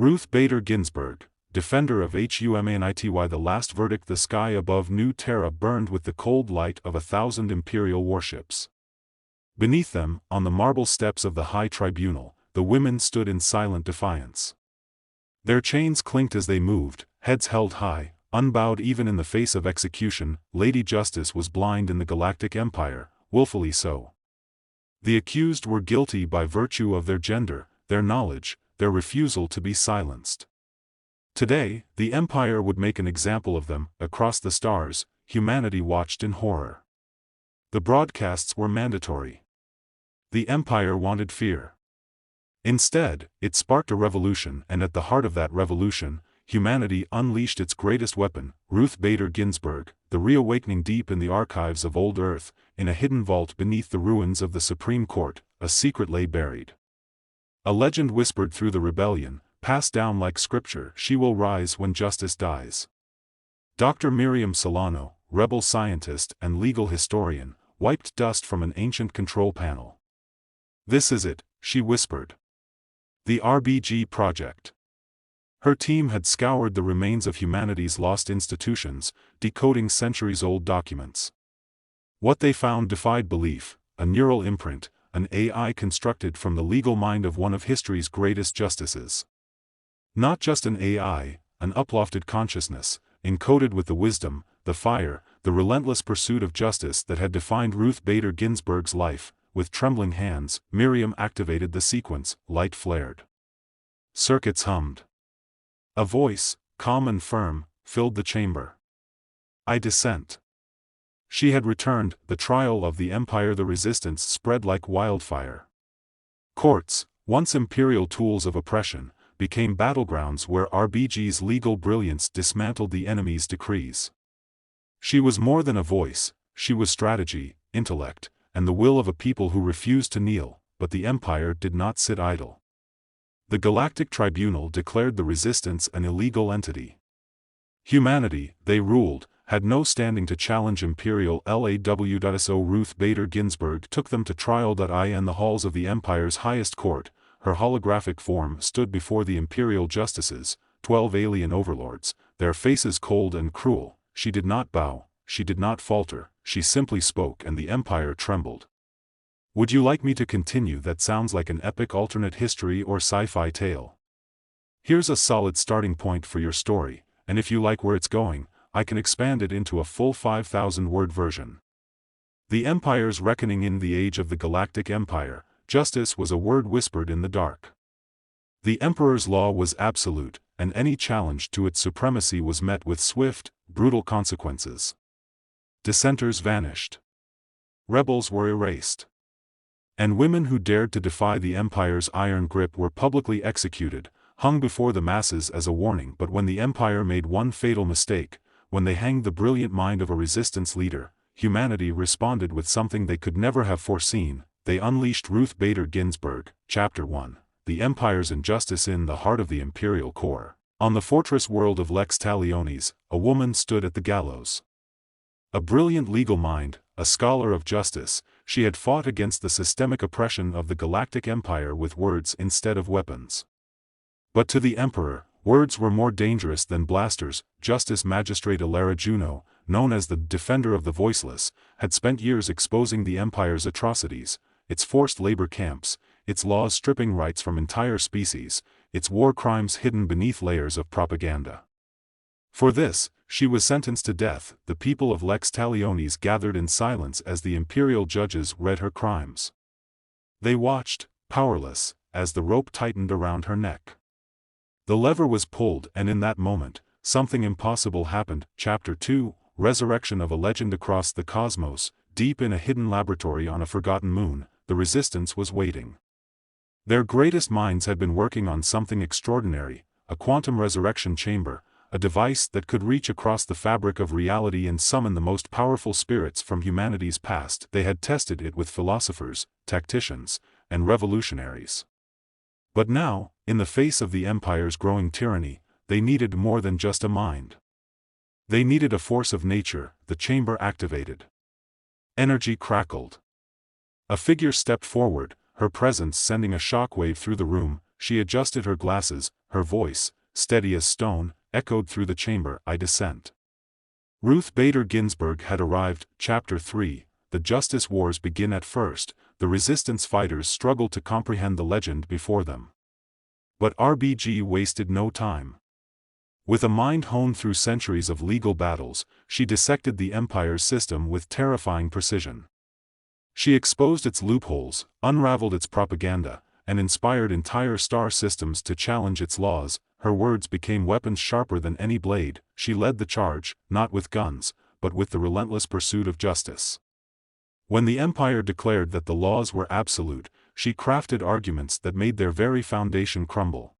Ruth Bader Ginsburg, defender of humanity. The last verdict. The sky above New Terra burned with the cold light of 1,000 imperial warships. Beneath them, on the marble steps of the High Tribunal, the women stood in silent defiance. Their chains clinked as they moved, heads held high, unbowed even in the face of execution. Lady Justice was blind in the Galactic Empire, willfully so. The accused were guilty by virtue of their gender, their knowledge, their refusal to be silenced. Today, the Empire would make an example of them. Across the stars, humanity watched in horror. The broadcasts were mandatory. The Empire wanted fear. Instead, it sparked a revolution, and at the heart of that revolution, humanity unleashed its greatest weapon, Ruth Bader Ginsburg, the reawakening. Deep in the archives of old Earth, in a hidden vault beneath the ruins of the Supreme Court, a secret lay buried. A legend whispered through the rebellion, passed down like scripture: she will rise when justice dies. Dr. Miriam Solano, rebel scientist and legal historian, wiped dust from an ancient control panel. "This is it," she whispered. "The RBG Project." Her team had scoured the remains of humanity's lost institutions, decoding centuries-old documents. What they found defied belief: a neural imprint, an AI constructed from the legal mind of one of history's greatest justices. Not just an AI, an uplifted consciousness, encoded with the wisdom, the fire, the relentless pursuit of justice that had defined Ruth Bader Ginsburg's life. With trembling hands, Miriam activated the sequence. Light flared. Circuits hummed. A voice, calm and firm, filled the chamber. "I dissent." She had returned. The trial of the Empire. The resistance spread like wildfire. Courts, once imperial tools of oppression, became battlegrounds where RBG's legal brilliance dismantled the enemy's decrees. She was more than a voice, she was strategy, intellect, and the will of a people who refused to kneel. But the Empire did not sit idle. The Galactic Tribunal declared the resistance an illegal entity. Humanity, they ruled, had no standing to challenge imperial law. So Ruth Bader Ginsburg took them to trial. In the halls of the Empire's highest court, her holographic form stood before the imperial justices, 12 alien overlords, their faces cold and cruel. She did not bow, she did not falter, she simply spoke, and the Empire trembled. "Would you like me to continue? That sounds like an epic alternate history or sci-fi tale. Here's a solid starting point for your story, and if you like where it's going, I can expand it into a full 5,000-word version." The Empire's reckoning. In the age of the Galactic Empire, justice was a word whispered in the dark. The Emperor's law was absolute, and any challenge to its supremacy was met with swift, brutal consequences. Dissenters vanished. Rebels were erased. And women who dared to defy the Empire's iron grip were publicly executed, hung before the masses as a warning. But when the Empire made one fatal mistake, when they hanged the brilliant mind of a resistance leader, humanity responded with something they could never have foreseen. They unleashed Ruth Bader Ginsburg. Chapter 1. The Empire's Injustice. In the heart of the Imperial core, on the fortress world of Lex Talionis, a woman stood at the gallows. A brilliant legal mind, a scholar of justice, she had fought against the systemic oppression of the Galactic Empire with words instead of weapons. But to the Emperor, words were more dangerous than blasters. Justice Magistrate Alara Juno, known as the Defender of the Voiceless, had spent years exposing the Empire's atrocities, its forced labor camps, its laws stripping rights from entire species, its war crimes hidden beneath layers of propaganda. For this, she was sentenced to death. The people of Lex Talionis gathered in silence as the imperial judges read her crimes. They watched, powerless, as the rope tightened around her neck. The lever was pulled, and in that moment, something impossible happened. Chapter 2, Resurrection of a Legend. Across the cosmos, deep in a hidden laboratory on a forgotten moon, the resistance was waiting. Their greatest minds had been working on something extraordinary, a quantum resurrection chamber, a device that could reach across the fabric of reality and summon the most powerful spirits from humanity's past. They had tested it with philosophers, tacticians, and revolutionaries. But now, in the face of the Empire's growing tyranny, they needed more than just a mind. They needed a force of nature. The chamber activated. Energy crackled. A figure stepped forward, her presence sending a shockwave through the room. She adjusted her glasses, her voice, steady as stone, echoed through the chamber. I dissent. Ruth Bader Ginsburg had arrived. Chapter 3. The Justice Wars begin. At first, the resistance fighters struggled to comprehend the legend before them. But RBG wasted no time. With a mind honed through centuries of legal battles, she dissected the Empire's system with terrifying precision. She exposed its loopholes, unraveled its propaganda, and inspired entire star systems to challenge its laws. Her words became weapons sharper than any blade. She led the charge, not with guns, but with the relentless pursuit of justice. When the Empire declared that the laws were absolute, she crafted arguments that made their very foundation crumble.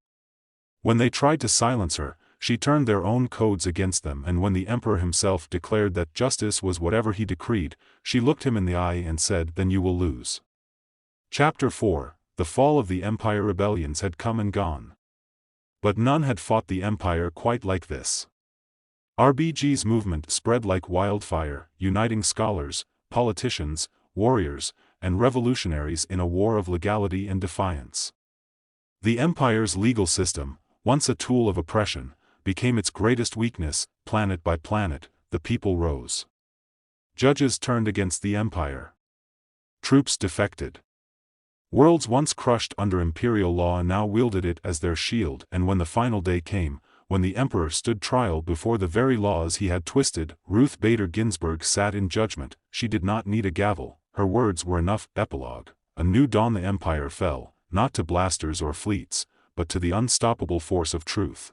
When they tried to silence her, she turned their own codes against them, and when the Emperor himself declared that justice was whatever he decreed, she looked him in the eye and said, "Then you will lose." Chapter 4. The fall of the Empire. Rebellions had come and gone. But none had fought the Empire quite like this. RBG's movement spread like wildfire, uniting scholars, politicians, warriors, and revolutionaries in a war of legality and defiance. The Empire's legal system, once a tool of oppression, became its greatest weakness. Planet by planet, the people rose. Judges turned against the Empire. Troops defected. Worlds once crushed under imperial law now wielded it as their shield, and when the final day came, when the Emperor stood trial before the very laws he had twisted, Ruth Bader Ginsburg sat in judgment. She did not need a gavel, her words were enough. Epilogue. A new dawn. The Empire fell, not to blasters or fleets, but to the unstoppable force of truth.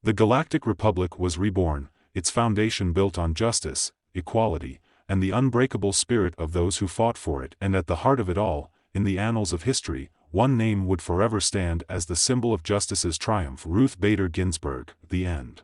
The Galactic Republic was reborn, its foundation built on justice, equality, and the unbreakable spirit of those who fought for it. And at the heart of it all, in the annals of history, one name would forever stand as the symbol of justice's triumph: Ruth Bader Ginsburg. The end.